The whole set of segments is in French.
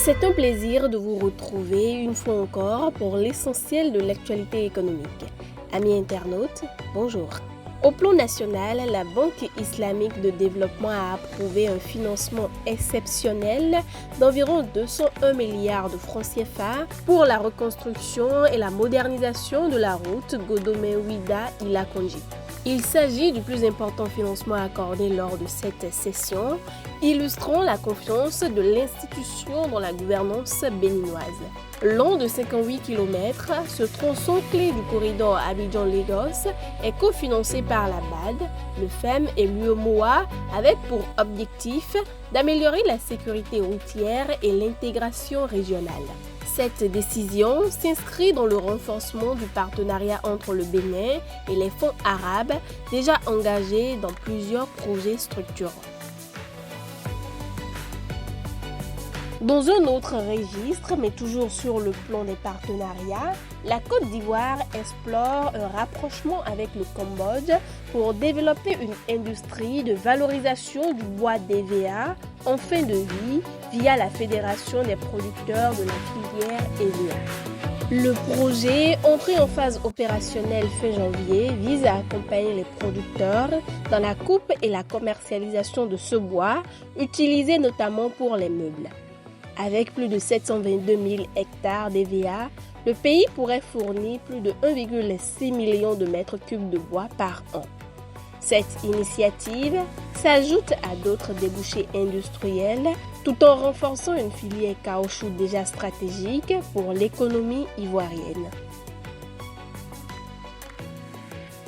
C'est un plaisir de vous retrouver une fois encore pour l'essentiel de l'actualité économique. Amis internautes, bonjour. Au plan national, la Banque islamique de développement a approuvé un financement exceptionnel d'environ 201 milliards de francs CFA pour la reconstruction et la modernisation de la route Godomé-Ouida-Ila-Kondji. Il s'agit du plus important financement accordé lors de cette session, illustrant la confiance de l'institution dans la gouvernance béninoise. Long de 58 km, ce tronçon clé du corridor Abidjan-Lagos est cofinancé par la BAD, le FEM et l'UEMOA avec pour objectif d'améliorer la sécurité routière et l'intégration régionale. Cette décision s'inscrit dans le renforcement du partenariat entre le Bénin et les fonds arabes déjà engagés dans plusieurs projets structurants. Dans un autre registre, mais toujours sur le plan des partenariats, la Côte d'Ivoire explore un rapprochement avec le Cambodge pour développer une industrie de valorisation du bois d'EVA en fin de vie via la Fédération des producteurs de la filière EVA. Le projet, entré en phase opérationnelle fin janvier, vise à accompagner les producteurs dans la coupe et la commercialisation de ce bois, utilisé notamment pour les meubles. Avec plus de 722 000 hectares d'EVA, le pays pourrait fournir plus de 1,6 million de mètres cubes de bois par an. Cette initiative s'ajoute à d'autres débouchés industriels tout en renforçant une filière caoutchouc déjà stratégique pour l'économie ivoirienne.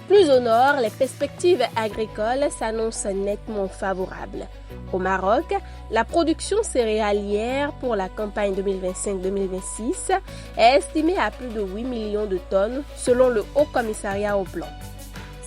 Plus au nord, les perspectives agricoles s'annoncent nettement favorables. Au Maroc, la production céréalière pour la campagne 2025-2026 est estimée à plus de 8 millions de tonnes selon le Haut Commissariat au Plan.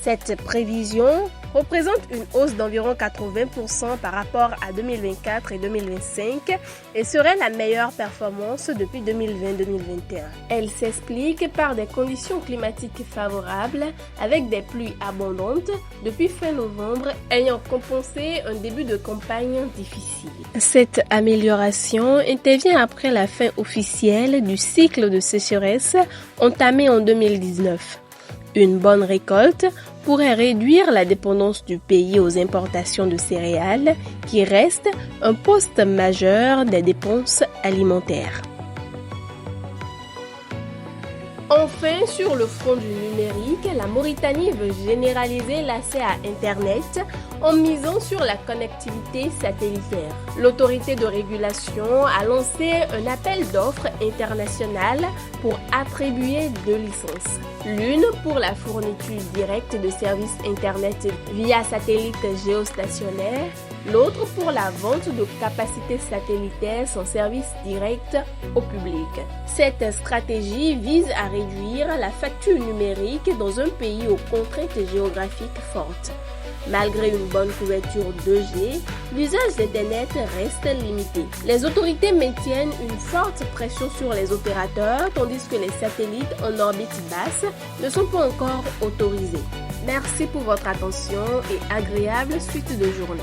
Cette prévision représente une hausse d'environ 80% par rapport à 2024 et 2025 et serait la meilleure performance depuis 2020-2021. Elle s'explique par des conditions climatiques favorables avec des pluies abondantes depuis fin novembre ayant compensé un début de campagne difficile. Cette amélioration intervient après la fin officielle du cycle de sécheresse entamé en 2019. Une bonne récolte pourrait réduire la dépendance du pays aux importations de céréales, qui reste un poste majeur des dépenses alimentaires. Enfin, sur le front du numérique, la Mauritanie veut généraliser l'accès à Internet en misant sur la connectivité satellitaire. L'autorité de régulation a lancé un appel d'offres international pour attribuer 2 licences. L'une pour la fourniture directe de services Internet via satellite géostationnaire, l'autre pour la vente de capacités satellitaires sans service direct au public. Cette stratégie vise à réduire la facture numérique dans un pays aux contraintes géographiques fortes. Malgré une bonne couverture 2G, l'usage d'Internet reste limité. Les autorités maintiennent une forte pression sur les opérateurs tandis que les satellites en orbite basse ne sont pas encore autorisés. Merci pour votre attention et agréable suite de journée.